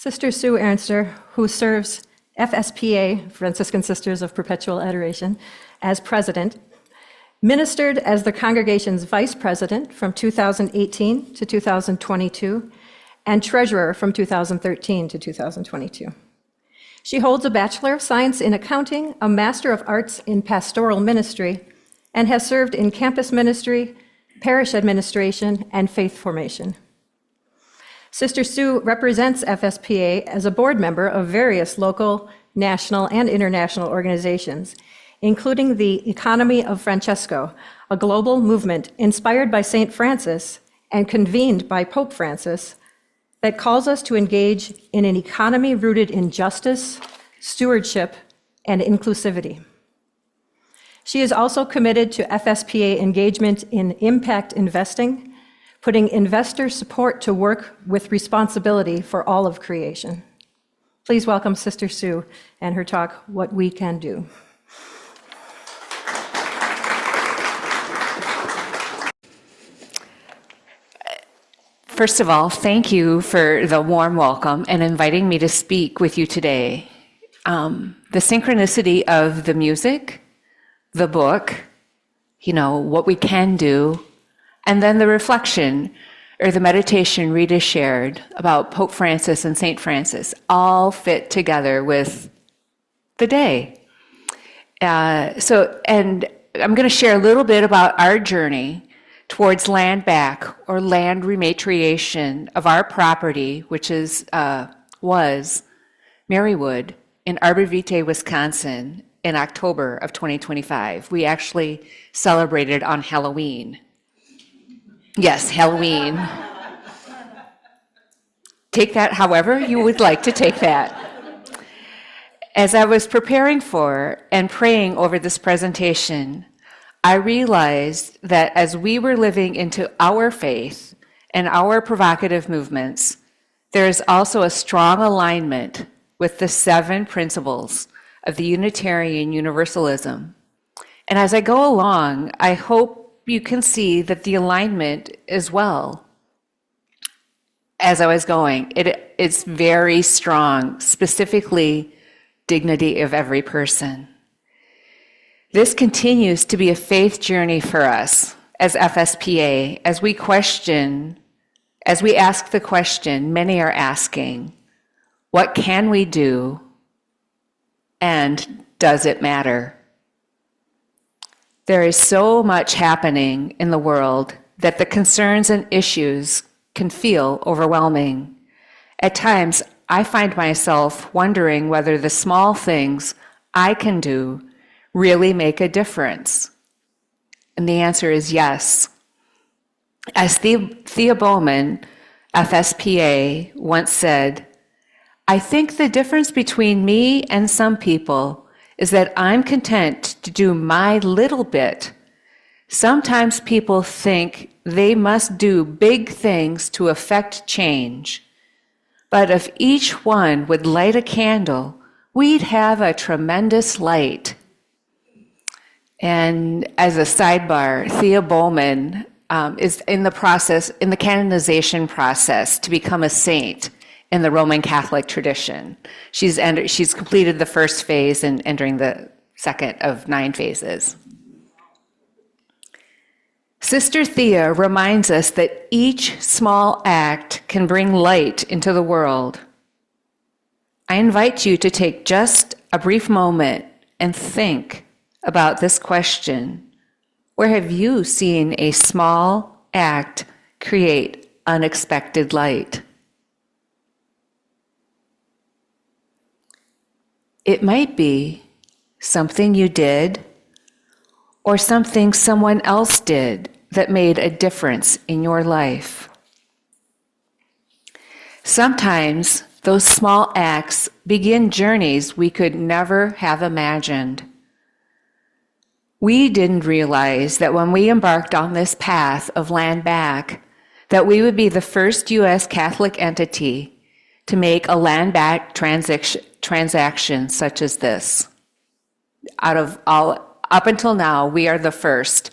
Sister Sue Ernster, who serves FSPA, Franciscan Sisters of Perpetual Adoration, as president, ministered as the congregation's vice president from 2018 to 2022, and treasurer from 2013 to 2022. She holds a Bachelor of Science in Accounting, a Master of Arts in Pastoral Ministry, and has served in campus ministry, parish administration, and faith formation. Sister Sue represents FSPA as a board member of various local, national, and international organizations, including the Economy of Francesco, a global movement inspired by St. Francis and convened by Pope Francis that calls us to engage in an economy rooted in justice, stewardship, and inclusivity. She is also committed to FSPA engagement in impact investing, putting investor support to work with responsibility for all of creation. Please welcome Sister Sue and her talk, What We Can Do. First of all, thank you for the warm welcome and inviting me to speak with you today. The synchronicity of the music, the book, what we can do, and then the reflection or the meditation Rita shared about Pope Francis and St. Francis all fit together with the day. And I'm going to share a little bit about our journey towards land back or land rematriation of our property, which was Marywood in Arbor Vitae, Wisconsin in October of 2025. We actually celebrated on Halloween. Yes, Halloween. Take that however you would like to take that. As I was preparing for and praying over this presentation, I realized that as we were living into our faith and our provocative movements, there is also a strong alignment with the 7 principles of the Unitarian Universalism. And as I go along, I hope you can see that the alignment as well. As I was going, it's very strong, specifically dignity of every person. This continues to be a faith journey for us as FSPA, as we ask the question, many are asking, what can we do, and does it matter? There is so much happening in the world that the concerns and issues can feel overwhelming. At times, I find myself wondering whether the small things I can do really make a difference. And the answer is yes. As Thea Bowman, FSPA, once said, I think the difference between me and some people is that I'm content to do my little bit. Sometimes people think they must do big things to affect change. But if each one would light a candle, we'd have a tremendous light. And as a sidebar, Thea Bowman is in the canonization process to become a saint in the Roman Catholic tradition. She's completed the first phase and entering the second of 9 phases. Sister Thea reminds us that each small act can bring light into the world. I invite you to take just a brief moment and think about this question. Where have you seen a small act create unexpected light? It might be something you did or something someone else did that made a difference in your life. Sometimes those small acts begin journeys we could never have imagined. We didn't realize that when we embarked on this path of land back, that we would be the first U.S. Catholic entity to make a land back transaction such as this. Out of all, up until now, we are the first.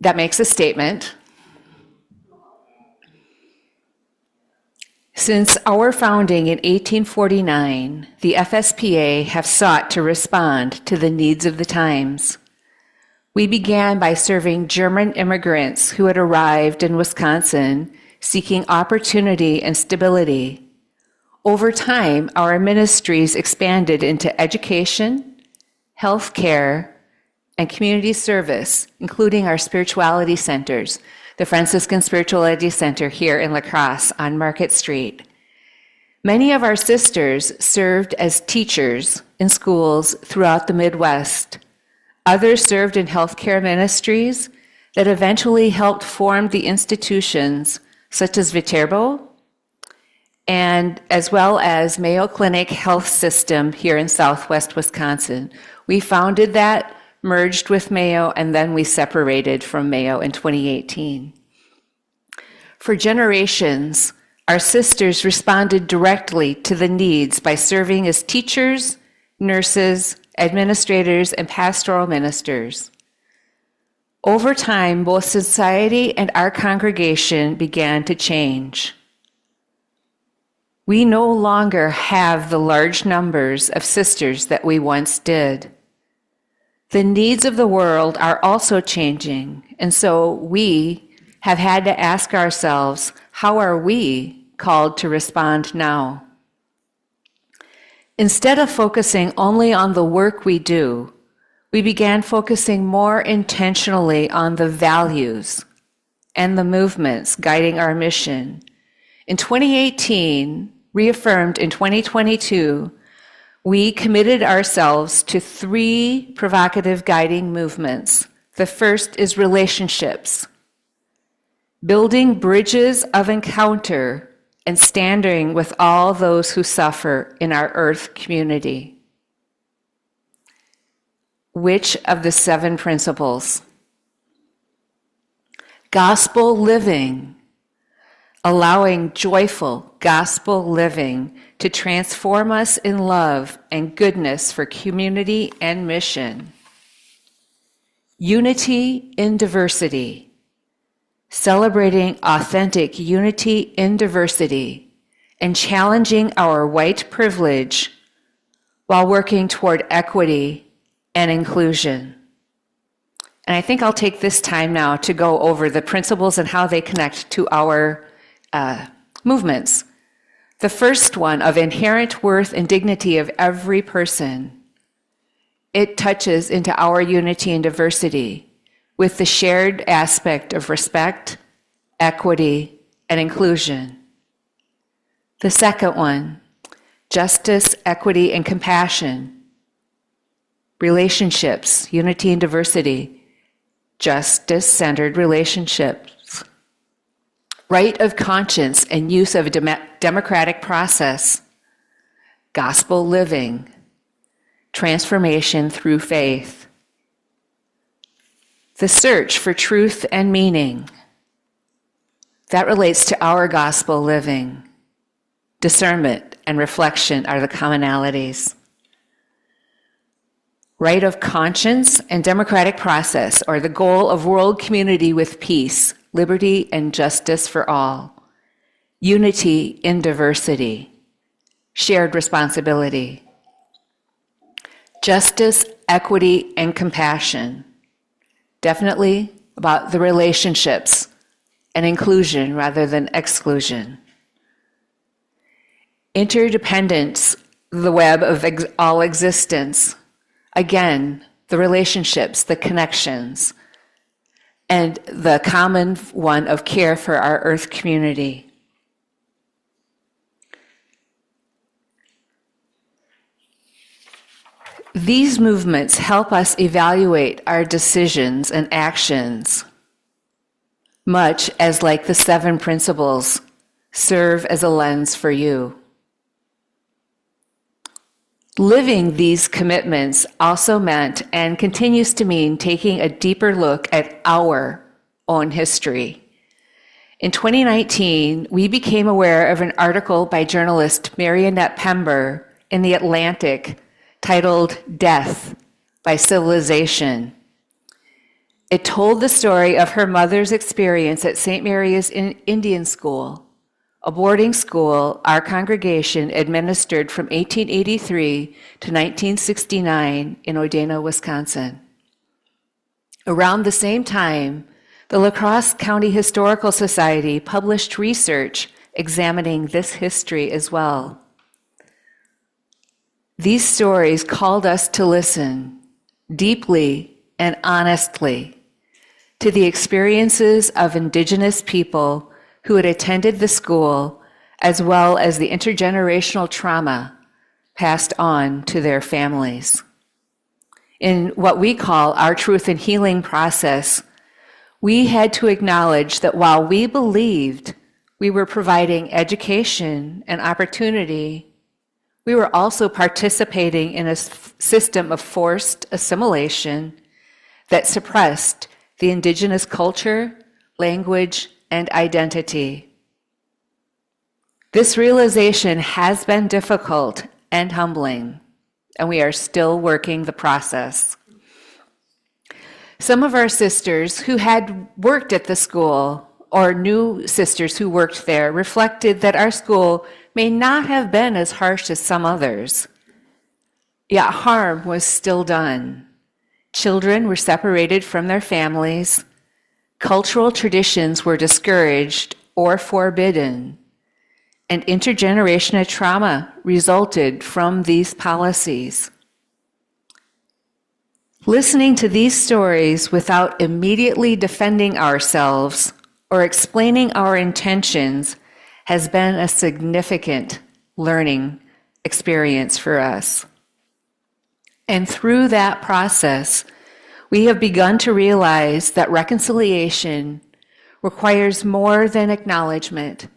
That makes a statement. Since our founding in 1849, the FSPA have sought to respond to the needs of the times. We began by serving German immigrants who had arrived in Wisconsin seeking opportunity and stability. Over time, our ministries expanded into education, healthcare, and community service, including our spirituality centers, the Franciscan Spirituality Center here in La Crosse on Market Street. Many of our sisters served as teachers in schools throughout the Midwest. Others served in healthcare ministries that eventually helped form the institutions such as Viterbo, and as well as Mayo Clinic Health System here in Southwest Wisconsin. We founded that, merged with Mayo, and then we separated from Mayo in 2018. For generations, our sisters responded directly to the needs by serving as teachers, nurses, administrators, and pastoral ministers. Over time, both society and our congregation began to change. We no longer have the large numbers of sisters that we once did. The needs of the world are also changing, and so we have had to ask ourselves, how are we called to respond now? Instead of focusing only on the work we do, we began focusing more intentionally on the values and the movements guiding our mission. In 2018, reaffirmed in 2022, we committed ourselves to 3 provocative guiding movements. The first is relationships, building bridges of encounter and standing with all those who suffer in our earth community. Which of the 7 principles? Gospel living, allowing joyful gospel living to transform us in love and goodness for community and mission. Unity in diversity, celebrating authentic unity in diversity and challenging our white privilege while working toward equity and inclusion. And I think I'll take this time now to go over the principles and how they connect to our movements. The first one, of inherent worth and dignity of every person. It touches into our unity and diversity with the shared aspect of respect, equity, and inclusion. The second one, justice, equity, and compassion. Relationships, unity and diversity, justice-centered relationships. Right of conscience and use of a democratic process. Gospel living, transformation through faith. The search for truth and meaning. That relates to our gospel living. Discernment and reflection are the commonalities. Right of conscience and democratic process are the goal of world community with peace, liberty, and justice for all. Unity in diversity. Shared responsibility. Justice, equity, and compassion. Definitely about the relationships and inclusion rather than exclusion. Interdependence, the web of all existence. Again, the relationships, the connections, and the common one of care for our earth community. These movements help us evaluate our decisions and actions, much as, like the 7 principles, serve as a lens for you. Living these commitments also meant and continues to mean taking a deeper look at our own history. In 2019, we became aware of an article by journalist Mary Annette Pember in The Atlantic titled "Death by Civilization." It told the story of her mother's experience at St. Mary's Indian School, a boarding school our congregation administered from 1883 to 1969 in Odena, Wisconsin. Around the same time, the La Crosse County Historical Society published research examining this history as well. These stories called us to listen deeply and honestly to the experiences of Indigenous people who had attended the school, as well as the intergenerational trauma passed on to their families. In what we call our truth and healing process, we had to acknowledge that while we believed we were providing education and opportunity, we were also participating in a system of forced assimilation that suppressed the Indigenous culture, language, and identity. This realization has been difficult and humbling, and we are still working the process. Some of our sisters who had worked at the school or knew sisters who worked there reflected that our school may not have been as harsh as some others, yet harm was still done. Children were separated from their families, cultural traditions were discouraged or forbidden, and intergenerational trauma resulted from these policies. Listening to these stories without immediately defending ourselves or explaining our intentions has been a significant learning experience for us. And through that process, we have begun to realize that reconciliation requires more than acknowledgement.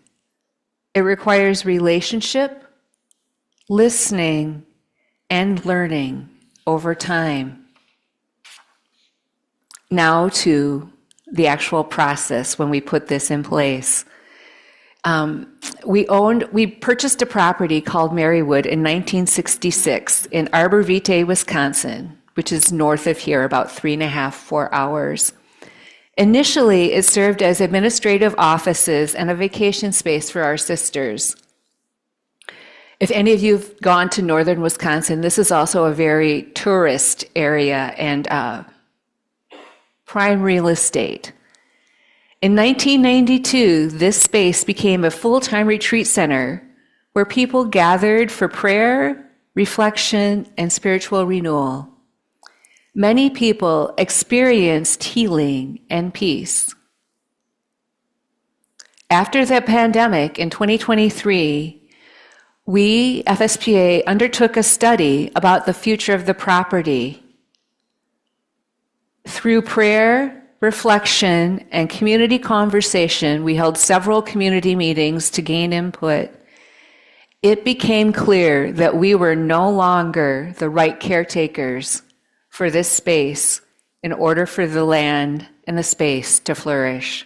It requires relationship, listening, and learning over time. Now to the actual process when we put this in place. We purchased a property called Marywood in 1966 in Arbor Vitae, Wisconsin, which is north of here, about 3.5, 4 hours. Initially, it served as administrative offices and a vacation space for our sisters. If any of you have gone to northern Wisconsin, this is also a very tourist area and prime real estate. In 1992, this space became a full-time retreat center where people gathered for prayer, reflection, and spiritual renewal. Many people experienced healing and peace. After the pandemic in 2023, we, FSPA, undertook a study about the future of the property. Through prayer, reflection, and community conversation, we held several community meetings to gain input. It became clear that we were no longer the right caretakers for this space in order for the land and the space to flourish.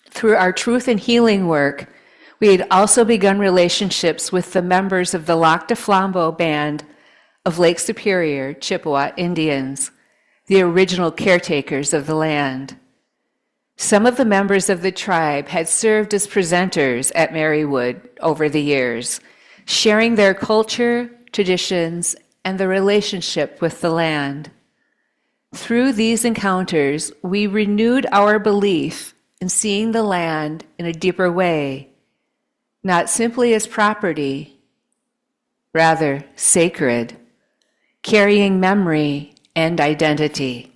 Through our truth and healing work, we had also begun relationships with the members of the Lac Du Flambeau Band of Lake Superior, Chippewa Indians, the original caretakers of the land. Some of the members of the tribe had served as presenters at Marywood over the years, sharing their culture, traditions, and the relationship with the land. Through these encounters, we renewed our belief in seeing the land in a deeper way, not simply as property, rather sacred, carrying memory and identity.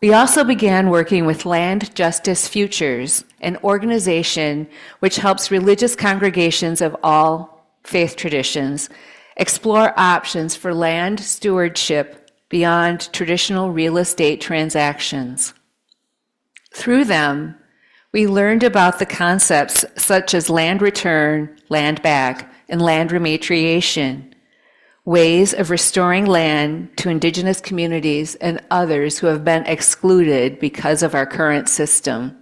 We also began working with Land Justice Futures, an organization which helps religious congregations of all faith traditions explore options for land stewardship beyond traditional real estate transactions. Through them, we learned about the concepts such as land return, land back, and land rematriation, ways of restoring land to Indigenous communities and others who have been excluded because of our current system.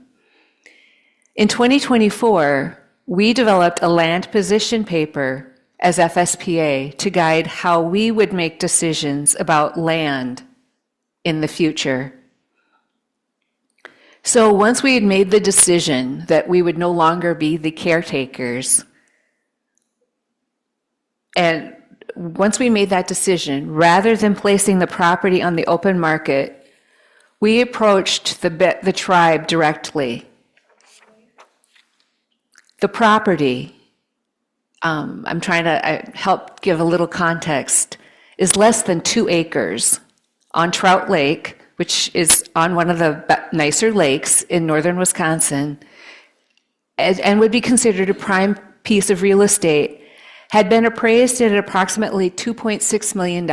In 2024, we developed a land position paper as FSPA to guide how we would make decisions about land in the future. So once we had made the decision that we would no longer be the caretakers, and once we made that decision, rather than placing the property on the open market, we approached the tribe directly. The property, I'm trying to help give a little context, is less than 2 acres on Trout Lake, which is on one of the nicer lakes in northern Wisconsin, and would be considered a prime piece of real estate, had been appraised at approximately $2.6 million.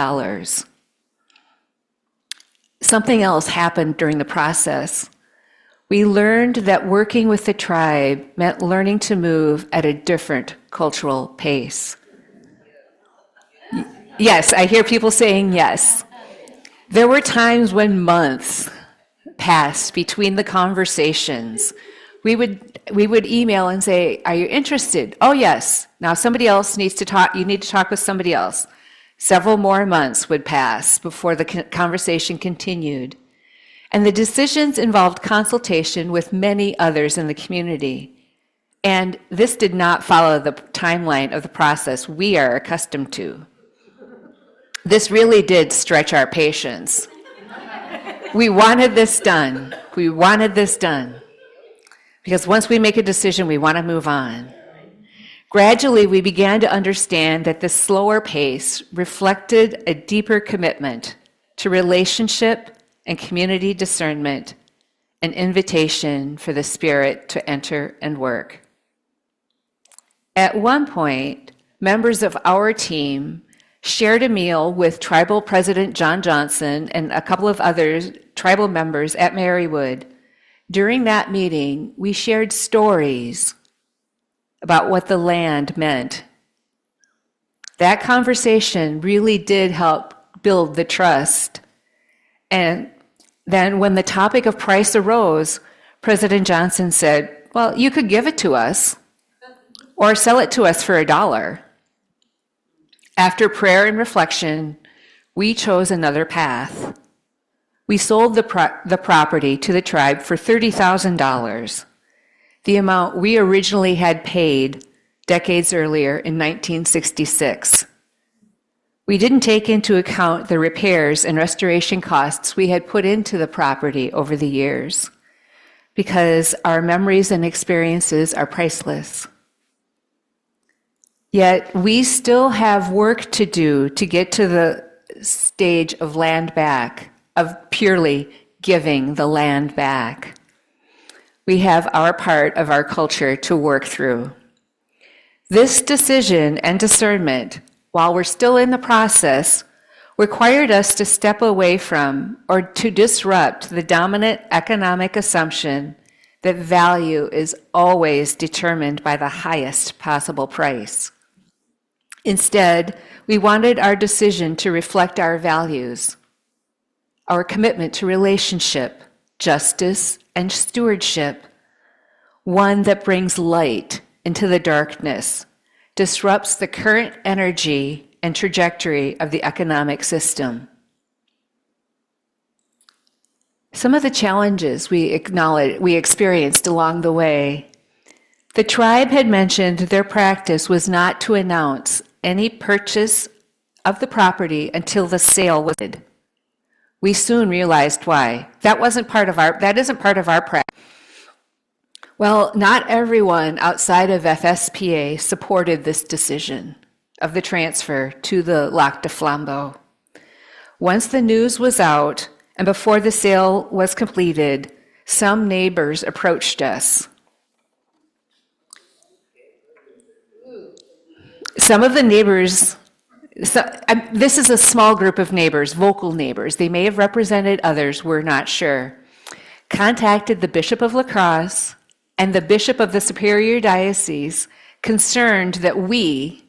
Something else happened during the process. We learned that working with the tribe meant learning to move at a different cultural pace. Yes, I hear people saying yes. There were times when months passed between the conversations. We would email and say, "Are you interested?" "Oh, yes." "Now somebody else needs to talk. You need to talk with somebody else." Several more months would pass before the conversation continued. And the decisions involved consultation with many others in the community. And this did not follow the timeline of the process we are accustomed to. This really did stretch our patience. We wanted this done. We wanted this done. Because once we make a decision, we want to move on. Gradually, we began to understand that the slower pace reflected a deeper commitment to relationship and community discernment, an invitation for the Spirit to enter and work. At one point, members of our team shared a meal with Tribal President John Johnson and a couple of other tribal members at Marywood. During that meeting, we shared stories about what the land meant. That conversation really did help build the trust. And then when the topic of price arose, President Johnson said, "Well, you could give it to us or sell it to us for $1. After prayer and reflection, we chose another path. We sold the property to the tribe for $30,000, the amount we originally had paid decades earlier in 1966. We didn't take into account the repairs and restoration costs we had put into the property over the years, because our memories and experiences are priceless. Yet we still have work to do to get to the stage of land back, of purely giving the land back. We have our part of our culture to work through. This decision and discernment, while we're still in the process, required us to step away from or to disrupt the dominant economic assumption that value is always determined by the highest possible price. Instead, we wanted our decision to reflect our values, our commitment to relationship, justice, and stewardship, one that brings light into the darkness, disrupts the current energy and trajectory of the economic system. Some of the challenges we experienced along the way. The tribe had mentioned their practice was not to announce any purchase of the property until the sale was made. We soon realized why. That isn't part of our practice. Well, not everyone outside of FSPA supported this decision of the transfer to the Lac Du Flambeau. Once the news was out and before the sale was completed, some neighbors approached us. Some of the neighbors, this is a small group of neighbors, vocal neighbors. They may have represented others, we're not sure. Contacted the Bishop of La Crosse and the Bishop of the Superior Diocese, concerned that we,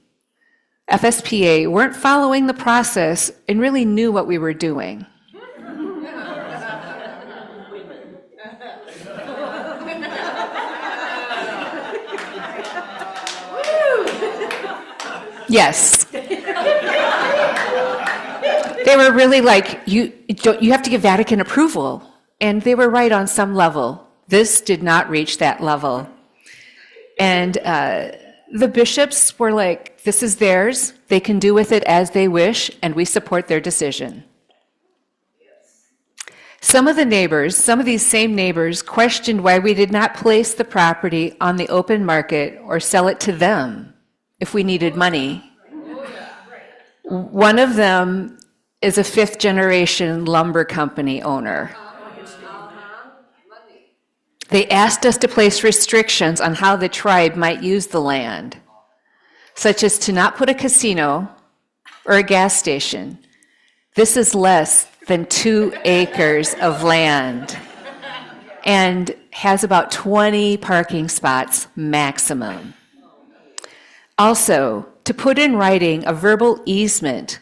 FSPA, weren't following the process and really knew what we were doing. Yes. They were really like, you have to give Vatican approval. And they were right on some level. This did not reach that level. And the bishops were like, this is theirs. They can do with it as they wish, and we support their decision. Some of these same neighbors, questioned why we did not place the property on the open market or sell it to them if we needed money. One of them is a fifth-generation lumber company owner. They asked us to place restrictions on how the tribe might use the land, such as to not put a casino or a gas station. This is less than 2 acres of land and has about 20 parking spots maximum. Also, to put in writing a verbal easement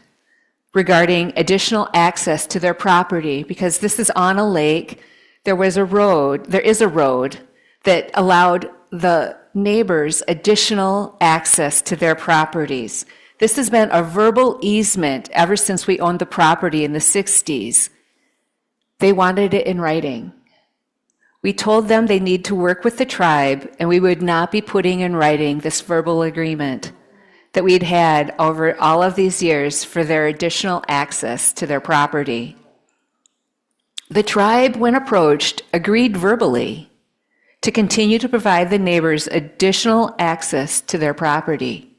regarding additional access to their property, because this is on a lake. There is a road that allowed the neighbors additional access to their properties. This has been a verbal easement ever since we owned the property in the 60s. They wanted it in writing. We told them they need to work with the tribe, and we would not be putting in writing this verbal agreement that we'd had over all of these years for their additional access to their property. The tribe, when approached, agreed verbally to continue to provide the neighbors additional access to their property.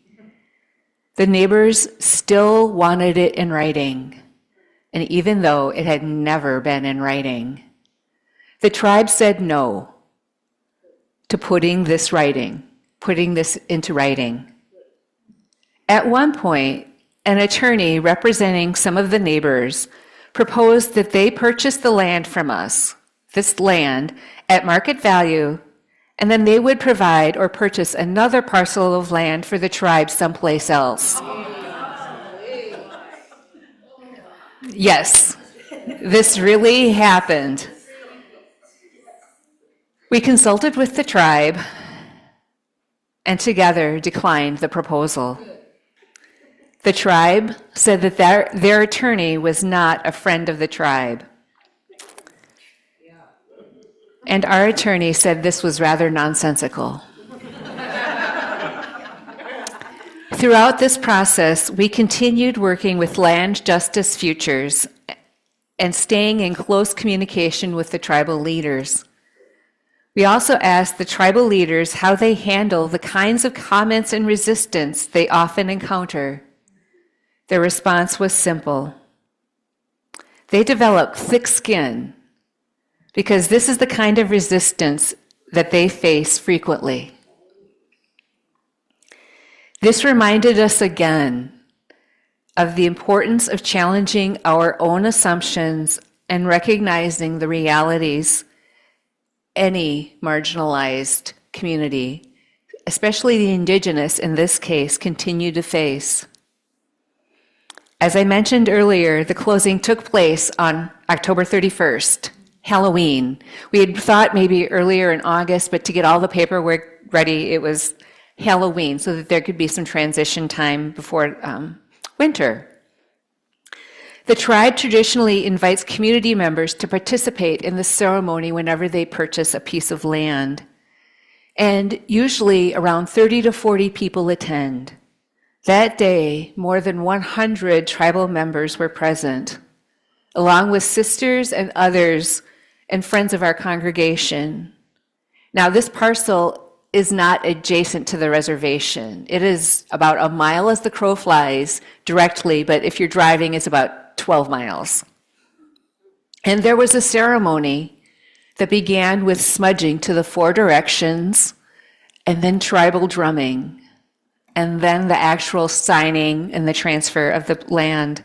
The neighbors still wanted it in writing, and even though it had never been in writing, the tribe said no to putting this into writing. At one point, an attorney representing some of the neighbors proposed that they purchase the land from us, this land, at market value, and then they would provide or purchase another parcel of land for the tribe someplace else. Yes, this really happened. We consulted with the tribe and together declined the proposal. The tribe said that their attorney was not a friend of the tribe. And our attorney said this was rather nonsensical. Throughout this process, we continued working with Land Justice Futures and staying in close communication with the tribal leaders. We also asked the tribal leaders how they handle the kinds of comments and resistance they often encounter. Their response was simple. They develop thick skin because this is the kind of resistance that they face frequently. This reminded us again of the importance of challenging our own assumptions and recognizing the realities any marginalized community, especially the indigenous in this case, continue to face. As I mentioned earlier, the closing took place on October 31st, Halloween. We had thought maybe earlier in August, but to get all the paperwork ready, it was Halloween so that there could be some transition time before winter. The tribe traditionally invites community members to participate in the ceremony whenever they purchase a piece of land. And usually around 30 to 40 people attend. That day, more than 100 tribal members were present, along with sisters and others and friends of our congregation. Now, this parcel is not adjacent to the reservation. It is about a mile as the crow flies directly, but if you're driving, it's about 12 miles. And there was a ceremony that began with smudging to the 4 directions, and then tribal drumming, and then the actual signing and the transfer of the land,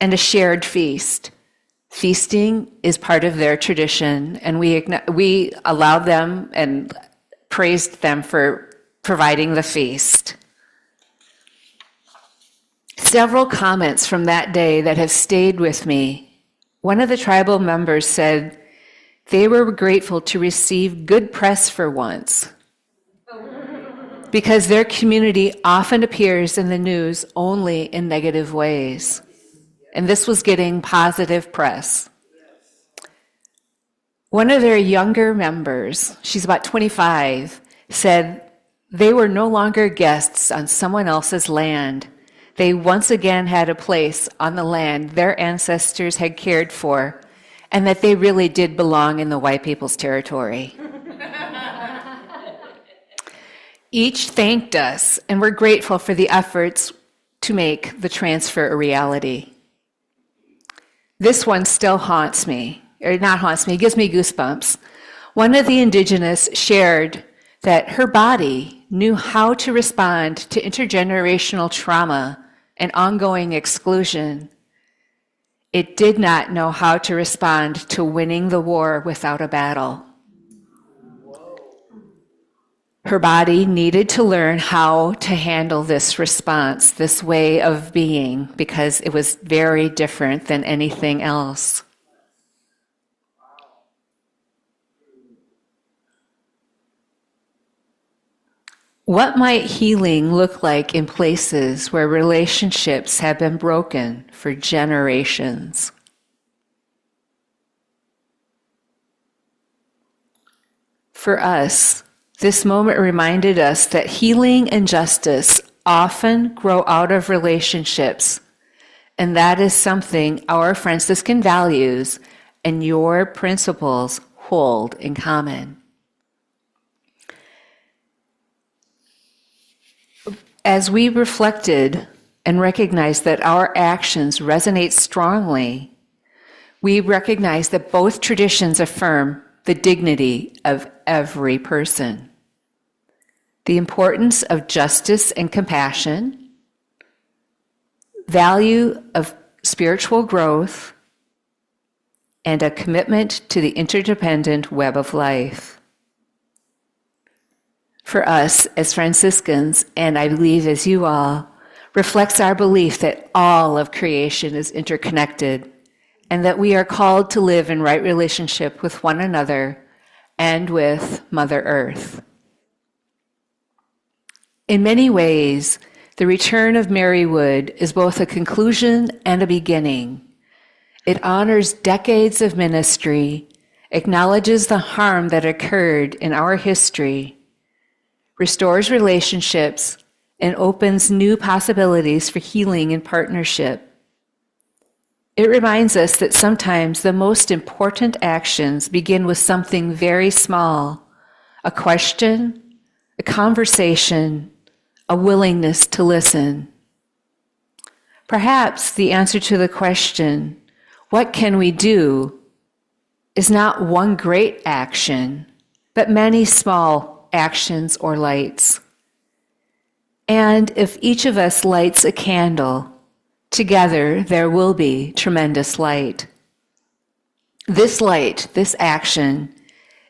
and a shared feast. Feasting is part of their tradition, and we allowed them and praised them for providing the feast. Several comments from that day that have stayed with me. One of the tribal members said they were grateful to receive good press for once, because their community often appears in the news only in negative ways. And this was getting positive press. One of their younger members, she's about 25, said they were no longer guests on someone else's land. They once again had a place on the land their ancestors had cared for, and that they really did belong in the white people's territory. Each thanked us and were grateful for the efforts to make the transfer a reality. This one still haunts me, or not haunts me, it gives me goosebumps. One of the indigenous shared that her body knew how to respond to intergenerational trauma and ongoing exclusion. It did not know how to respond to winning the war without a battle. Her body needed to learn how to handle this response, this way of being, because it was very different than anything else. What might healing look like in places where relationships have been broken for generations? For us, this moment reminded us that healing and justice often grow out of relationships, and that is something our Franciscan values and your principles hold in common. As we reflected and recognized that our actions resonate strongly, we recognize that both traditions affirm the dignity of every person, the importance of justice and compassion, value of spiritual growth, and a commitment to the interdependent web of life. For us as Franciscans, and I believe as you all, reflects our belief that all of creation is interconnected and that we are called to live in right relationship with one another and with Mother Earth. In many ways, the return of Marywood is both a conclusion and a beginning. It honors decades of ministry, acknowledges the harm that occurred in our history, restores relationships, and opens new possibilities for healing and partnership. It reminds us that sometimes the most important actions begin with something very small, a question, a conversation, a willingness to listen. Perhaps the answer to the question, what can we do, is not one great action, but many small actions or lights. And if each of us lights a candle, together there will be tremendous light. This light, this action,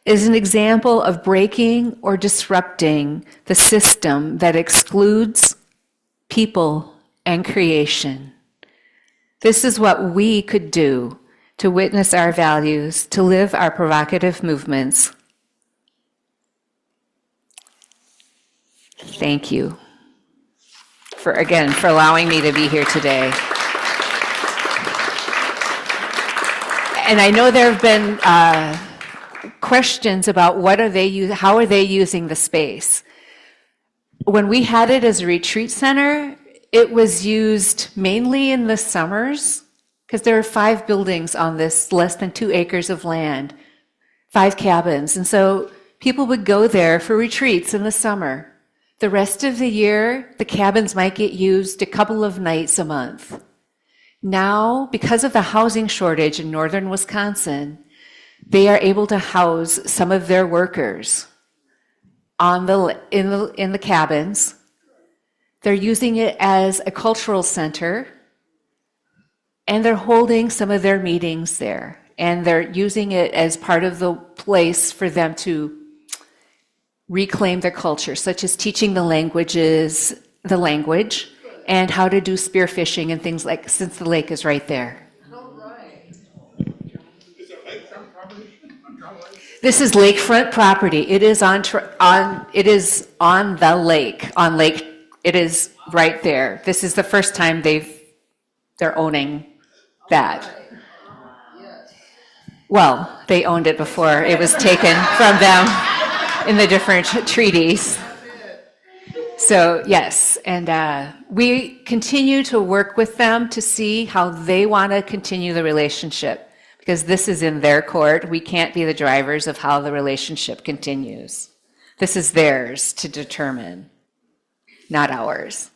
is an example of breaking or disrupting the system that excludes people and creation. This is what we could do to witness our values, to live our provocative movements. Thank you for allowing me to be here today. And I know there have been questions about how are they using the space. When we had it as a retreat center, it was used mainly in the summers, because there are 5 buildings on this less than 2 acres of land, 5 cabins. And so people would go there for retreats in the summer. The rest of the year, the cabins might get used a couple of nights a month. Now, because of the housing shortage in northern Wisconsin, they are able to house some of their workers in the cabins. They're using it as a cultural center, and they're holding some of their meetings there. And they're using it as part of the place for them to reclaim their culture, such as teaching the language, and how to do spearfishing and things like, since the lake is right there. This is lakefront property. It is on the lake. It is right there. This is the first time they're owning that. Well, they owned it before it was taken from them in the different treaties. So yes, and we continue to work with them to see how they want to continue the relationship, because this is in their court. We can't be the drivers of how the relationship continues. This is theirs to determine, not ours.